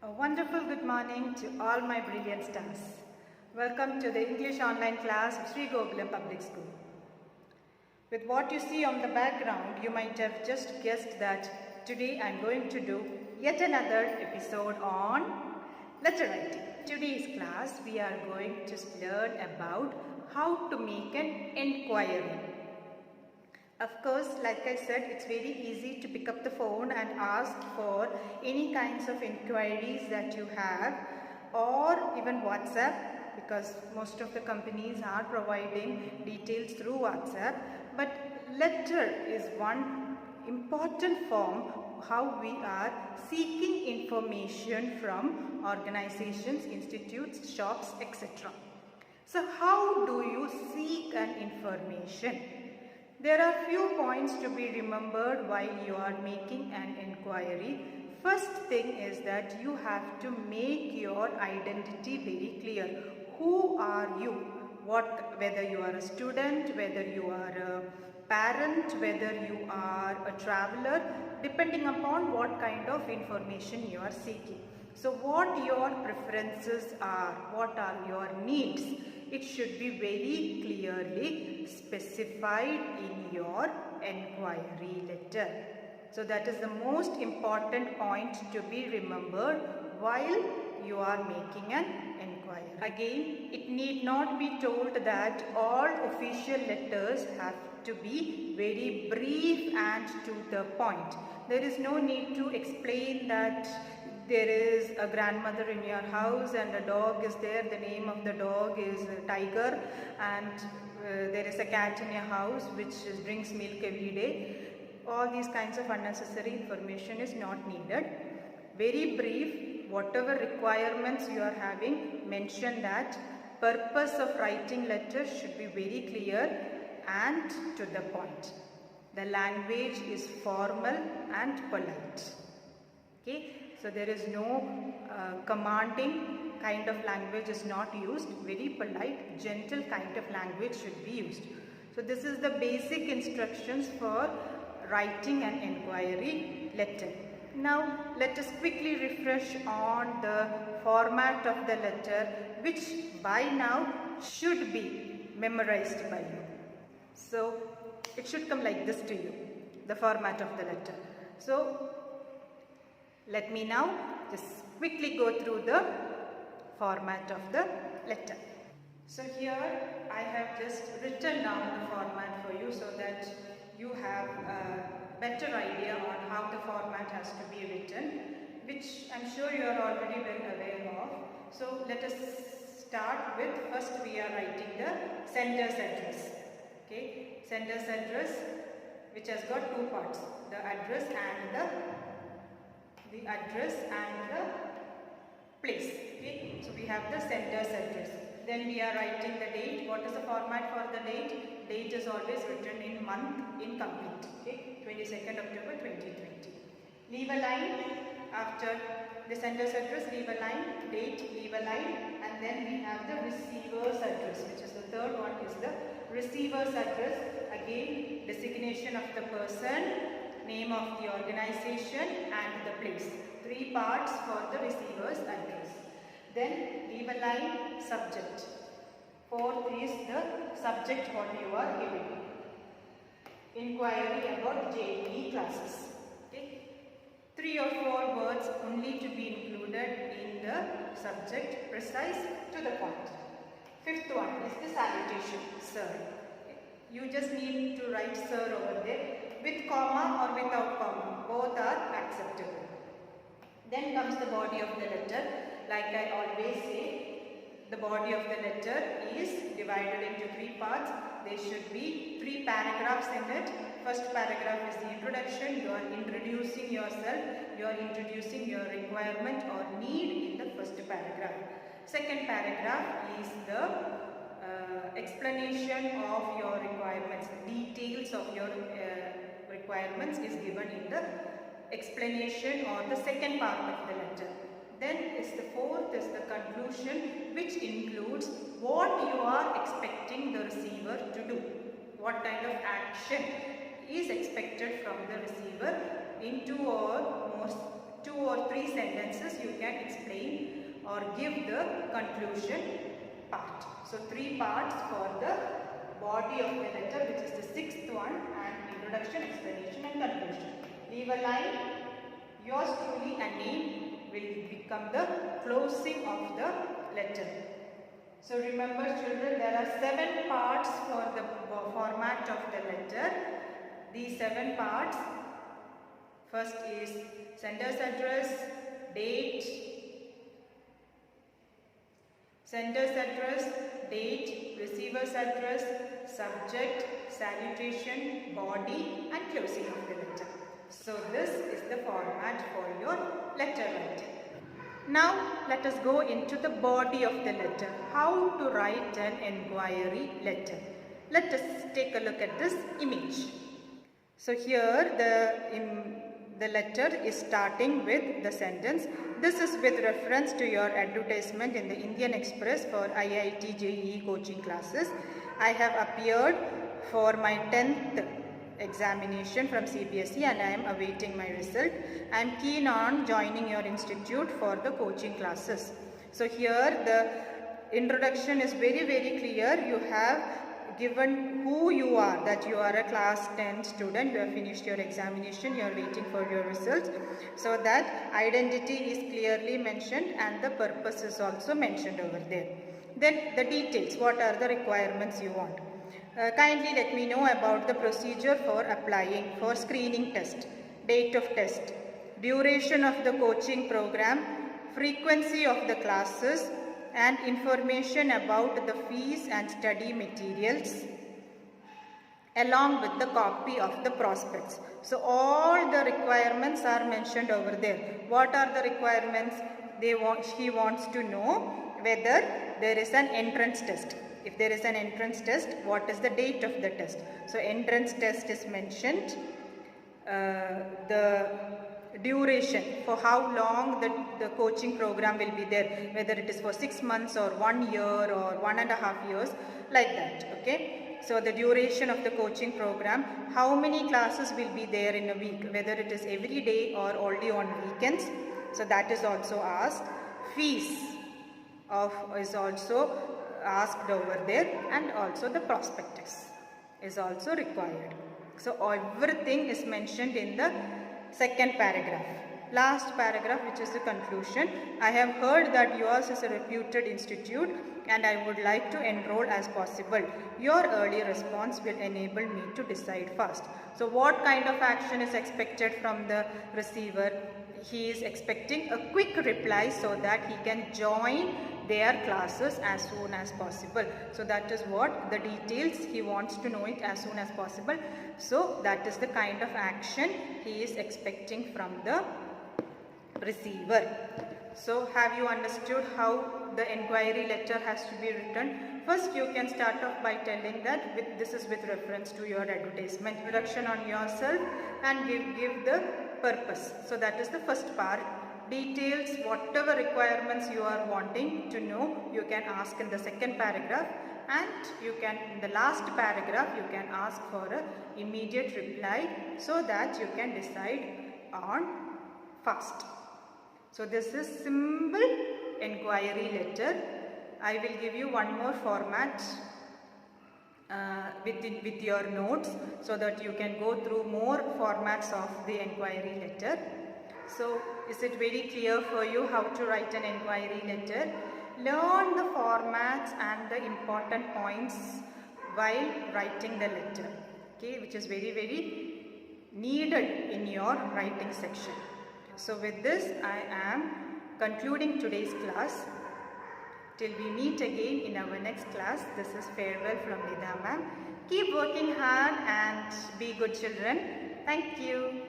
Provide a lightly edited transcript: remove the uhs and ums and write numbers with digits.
A wonderful good morning to all my brilliant stars. Welcome to the English online class of Sri Gokulam Public School. With what you see on the background, you might have just guessed that today I am going to do yet another episode on letter writing. Today's class we are going to learn about how to make an enquiry. Of course, like I said, it's very easy to pick up the phone and ask for any kinds of inquiries that you have, or even WhatsApp, because most of the companies are providing details through WhatsApp. But letter is one important form how we are seeking information from organizations, institutes, shops, etc. So how do you seek an information? There are few points to be remembered while you are making an enquiry. First thing is that you have to make your identity very clear. Who are you? Whether you are a student, whether you are a parent, whether you are a traveler, depending upon what kind of information you are seeking. So what your preferences are, what are your needs, it should be very clearly specified in your enquiry letter. So that is the most important point to be remembered while you are making an enquiry. Again, it need not be told that all official letters have to be very brief and to the point. There is no need to explain that there is a grandmother in your house and a dog is there, the name of the dog is Tiger, and there is a cat in your house which drinks milk every day. All these kinds of unnecessary information is not needed. Very brief, whatever requirements you are having, mention that. Purpose of writing letters should be very clear and to the point. The language is formal and polite. Okay? So there is no commanding kind of language is not used. Very polite, gentle kind of language should be used. So this is the basic instructions for writing an enquiry letter. Now let us quickly refresh on the format of the letter, which by now should be memorized by you. So it should come like this to you, the format of the letter. So let me now just quickly go through the format of the letter. So here I have just written down the format for you so that you have a better idea on how the format has to be written, which I am sure you are already well aware of. So let us start with, first we are writing the sender's address. Okay, sender's address, which has got two parts, the address and the place. Okay, so we have the sender's address. Then we are writing the date. What is the format for the date? Date is always written in month incomplete. Okay, 22nd October 2020. Leave a line after the sender's address. Leave a line. Date. Leave a line. And then we have the receiver's address, which is the third one. Is the receiver's address. Again, designation of the person, name of the organization and the place. Three parts for the receiver's address. Then leave a line, subject. Fourth is the subject what you are giving. Inquiry about JEE classes. Okay. 3 or 4 words only to be included in the subject, precise, to the point. Fifth one is the salutation, sir. Okay. You just need to write sir over there. With comma or without comma, both are acceptable. Then comes the body of the letter. Like I always say, the body of the letter is divided into 3 parts. There should be 3 paragraphs in it. First paragraph is the introduction. You are introducing yourself. You are introducing your requirement or need in the first paragraph. Second paragraph is the explanation of your requirements. Details of your requirements is given in the explanation or the second part of the letter. Then is the fourth is the conclusion, which includes what you are expecting the receiver to do. What kind of action is expected from the receiver. In 2 or 3 sentences you can explain or give the conclusion part. So 3 parts for the body of the letter, which is the 6th one, and introduction, explanation and conclusion. Leave a line, yours truly and name will become the closing of the letter. So remember children, there are 7 parts for the format of the letter. These 7 parts, first is sender's address, date, receiver's address, subject, salutation, body and closing of the letter. So this is the format for your letter writing. Now let us go into the body of the letter. How to write an enquiry letter. Let us take a look at this image. So here the letter is starting with the sentence. This is with reference to your advertisement in the Indian Express for IIT JEE coaching classes. I have appeared for my 10th examination from CBSE and I am awaiting my result. I am keen on joining your institute for the coaching classes. So here the introduction is very clear. You have given who you are, that you are a class 10 student, you have finished your examination, you are waiting for your results. So that identity is clearly mentioned and the purpose is also mentioned over there. Then the details, what are the requirements you want. Kindly let me know about the procedure for applying for screening test, date of test, duration of the coaching program, frequency of the classes and information about the fees and study materials along with the copy of the prospects. So all the requirements are mentioned over there. What are the requirements? He wants to know whether there is an entrance test. If there is an entrance test, what is the date of the test? So entrance test is mentioned, the duration, for how long the coaching program will be there, whether it is for 6 months or 1 year or 1.5 years, like that. Okay. So the duration of the coaching program, how many classes will be there in a week, whether it is every day or only on weekends. So that is also asked. Fees is also asked over there, and also the prospectus is also required. So everything is mentioned in the second paragraph. Last paragraph, which is the conclusion. I have heard that yours is a reputed institute and I would like to enroll as possible. Your early response will enable me to decide fast. So what kind of action is expected from the receiver? He is expecting a quick reply so that he can join their classes as soon as possible. So that is what the details, he wants to know it as soon as possible. So that is the kind of action he is expecting from the receiver. So have you understood how the enquiry letter has to be written? First you can start off by telling that this is with reference to your advertisement, introduction on yourself, and give the purpose. So that is the first part. Details, whatever requirements you are wanting to know, you can ask in the second paragraph, and you can in the last paragraph you can ask for an immediate reply so that you can decide on fast. So this is simple enquiry letter. I will give you one more format with your notes so that you can go through more formats of the enquiry letter. So is it very clear for you how to write an enquiry letter? Learn the formats and the important points while writing the letter, okay, which is very needed in your writing section. So with this I am concluding today's class. Till we meet again in our next class, this is farewell from Nida ma'am. Keep working hard and be good children. Thank you.